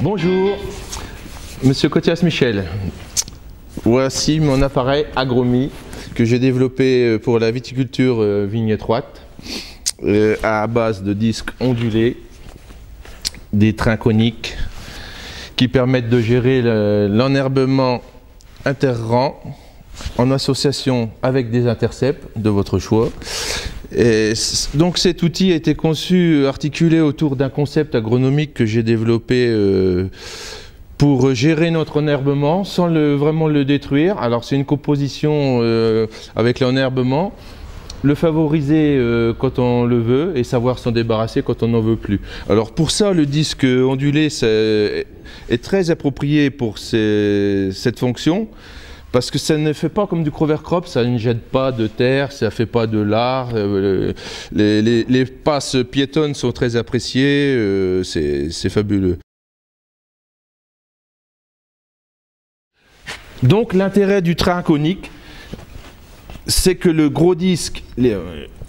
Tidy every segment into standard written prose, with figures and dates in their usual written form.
Bonjour, Monsieur Cotias-Michel. Voici mon appareil Agromi que j'ai développé pour la viticulture vigne étroite à base de disques ondulés, des trains coniques qui permettent de gérer l'enherbement interrang en association avec des intercepts de votre choix. Et donc cet outil a été conçu, articulé autour d'un concept agronomique que j'ai développé pour gérer notre enherbement sans vraiment le détruire. Alors c'est une composition avec l'enherbement, le favoriser quand on le veut et savoir s'en débarrasser quand on n'en veut plus. Alors pour ça, le disque ondulé est très approprié pour cette fonction. Parce que ça ne fait pas comme du cover crop, ça ne jette pas de terre, ça ne fait pas de lard. Les passes piétonnes sont très appréciées, c'est fabuleux. Donc l'intérêt du train conique, c'est que le gros disque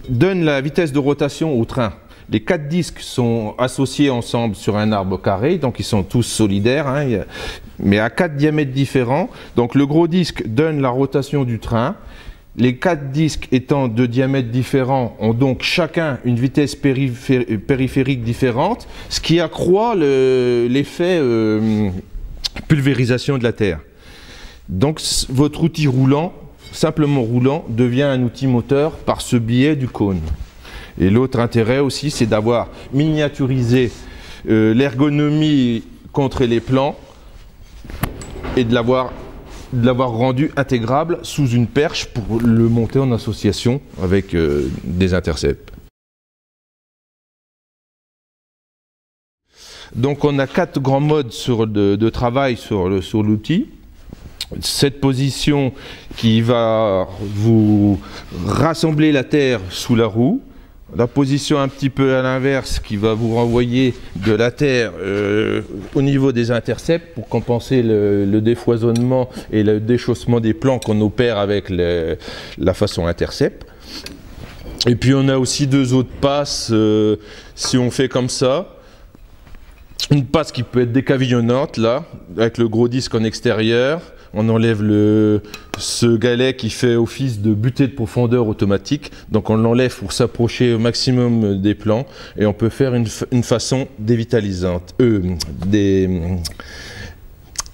donne la vitesse de rotation au train. Les 4 disques sont associés ensemble sur un arbre carré, donc ils sont tous solidaires, hein, mais à 4 diamètres différents. Donc le gros disque donne la rotation du train. Les 4 disques étant de diamètres différents ont donc chacun une vitesse périphérique différente, ce qui accroît l'effet pulvérisation de la terre. Donc votre outil roulant, simplement roulant, devient un outil moteur par ce biais du cône. Et l'autre intérêt aussi, c'est d'avoir miniaturisé l'ergonomie contre les plants et de l'avoir rendu intégrable sous une perche pour le monter en association avec des intercepts. Donc on a 4 grands modes de travail sur l'outil. Cette position qui va vous rassembler la terre sous la roue. La position un petit peu à l'inverse qui va vous renvoyer de la terre au niveau des intercepts pour compenser le défoisonnement et le déchaussement des plants qu'on opère avec la façon intercept. Et puis on a aussi 2 autres passes si on fait comme ça. Une passe qui peut être décavillonnante là, avec le gros disque en extérieur. On enlève ce galet qui fait office de butée de profondeur automatique. Donc on l'enlève pour s'approcher au maximum des plants. Et on peut faire une façon dévitalisante.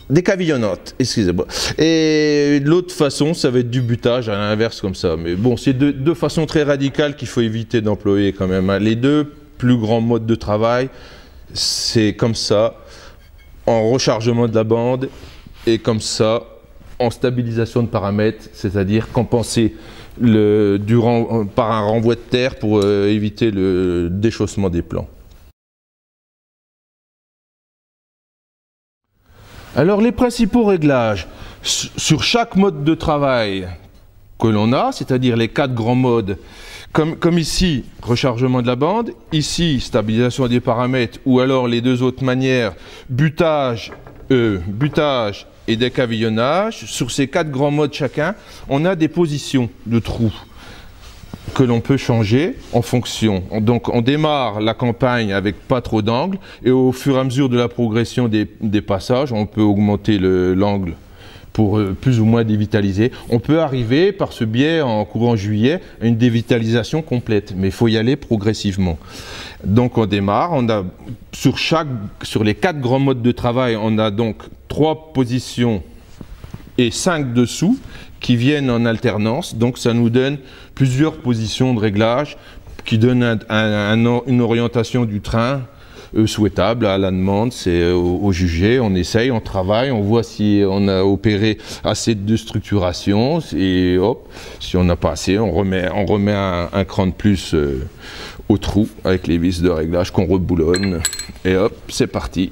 Décavillonnante, excusez-moi. Et l'autre façon, ça va être du butage à l'inverse comme ça. Mais bon, c'est deux façons très radicales qu'il faut éviter d'employer quand même. Les 2 plus grands modes de travail, c'est comme ça, en rechargement de la bande, et comme ça, en stabilisation de paramètres, c'est-à-dire compenser par un renvoi de terre pour éviter le déchaussement des plants. Alors les principaux réglages sur chaque mode de travail que l'on a, c'est-à-dire les 4 grands modes, comme ici, rechargement de la bande, ici, stabilisation des paramètres, ou alors les 2 autres manières, butage et décavillonnage. Sur ces 4 grands modes chacun, on a des positions de trous que l'on peut changer en fonction. Donc on démarre la campagne avec pas trop d'angle et au fur et à mesure de la progression des passages, on peut augmenter l'angle pour plus ou moins dévitaliser. On peut arriver par ce biais en courant juillet à une dévitalisation complète, mais il faut y aller progressivement. Donc on démarre, on a sur les 4 grands modes de travail, on a donc 3 positions et 5 dessous qui viennent en alternance. Donc ça nous donne plusieurs positions de réglage qui donnent une orientation du train souhaitable à la demande, c'est au jugé, on essaye, on travaille, on voit si on a opéré assez de structuration et hop, si on n'a pas assez, on remet un cran de plus au trou avec les vis de réglage qu'on reboulonne et hop, c'est parti.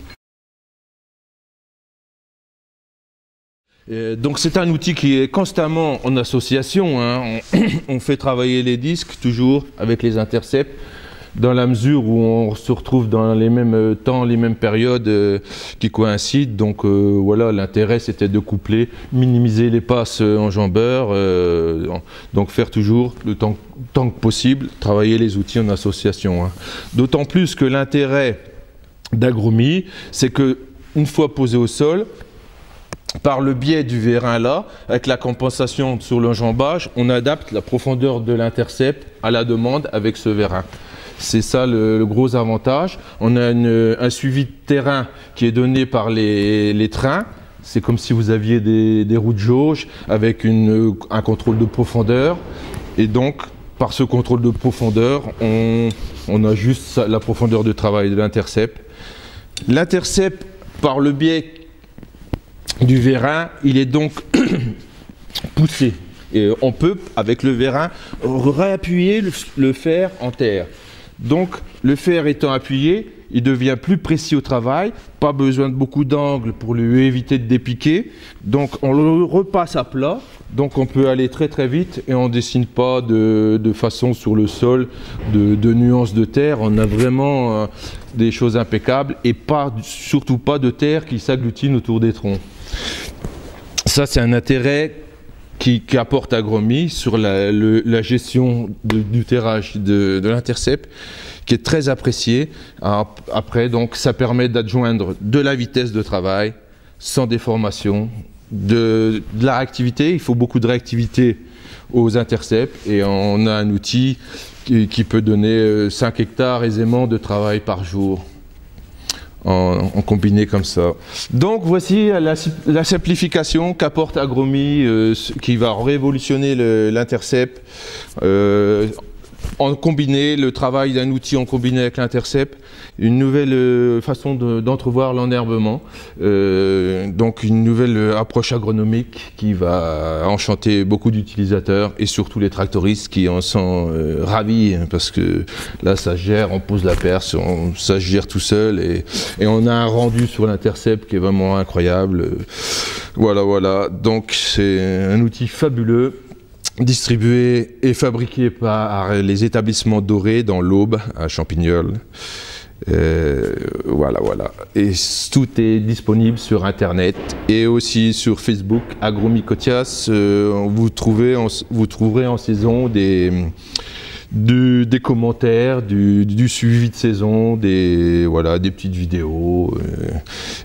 Donc c'est un outil qui est constamment en association, hein. On fait travailler les disques toujours avec les intercepts, dans la mesure où on se retrouve dans les mêmes temps, les mêmes périodes qui coïncident. Donc voilà, l'intérêt c'était de coupler, minimiser les passes enjambeurs, donc faire toujours le temps que possible, travailler les outils en association, hein. D'autant plus que l'intérêt d'Agromi, c'est que une fois posé au sol, par le biais du vérin là, avec la compensation sur l'enjambage, on adapte la profondeur de l'intercept à la demande avec ce vérin. C'est ça le gros avantage. On a un suivi de terrain qui est donné par les trains. C'est comme si vous aviez des roues de jauge avec un contrôle de profondeur. Et donc, par ce contrôle de profondeur, on ajuste la profondeur de travail de l'intercept. L'intercept, par le biais du vérin, il est donc poussé. Et on peut, avec le vérin, réappuyer le fer en terre. Donc, le fer étant appuyé, il devient plus précis au travail, pas besoin de beaucoup d'angles pour lui éviter de dépiquer. Donc, on le repasse à plat, donc on peut aller très très vite et on ne dessine pas de façon sur le sol de nuances de terre. On a vraiment des choses impeccables et surtout pas de terre qui s'agglutine autour des troncs. Ça, c'est un intérêt qui apporte Agromi sur la gestion du terrage de l'intercept, qui est très apprécié. Après, donc, ça permet d'adjoindre de la vitesse de travail, sans déformation, de la réactivité. Il faut beaucoup de réactivité aux intercepts et on a un outil qui peut donner 5 hectares aisément de travail par jour. En combiné comme ça. Donc voici la simplification qu'apporte Agromi, qui va révolutionner l'intercept. En combiné, le travail d'un outil en combiné avec l'intercept, une nouvelle façon d'entrevoir l'enherbement, donc une nouvelle approche agronomique qui va enchanter beaucoup d'utilisateurs et surtout les tractoristes qui en sont ravis, parce que là ça se gère, on pose la perce, ça se gère tout seul et on a un rendu sur l'intercept qui est vraiment incroyable. Voilà, donc c'est un outil fabuleux, distribué et fabriqué par les établissements Doré dans l'Aube à Champignol. Voilà. Et tout est disponible sur Internet et aussi sur Facebook, Agromi Cotias. Vous trouverez en saison des commentaires, du suivi de saison, des petites vidéos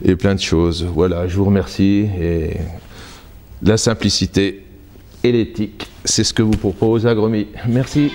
et plein de choses. Voilà, je vous remercie. Et la simplicité et l'éthique, c'est ce que vous propose Agromi. Merci.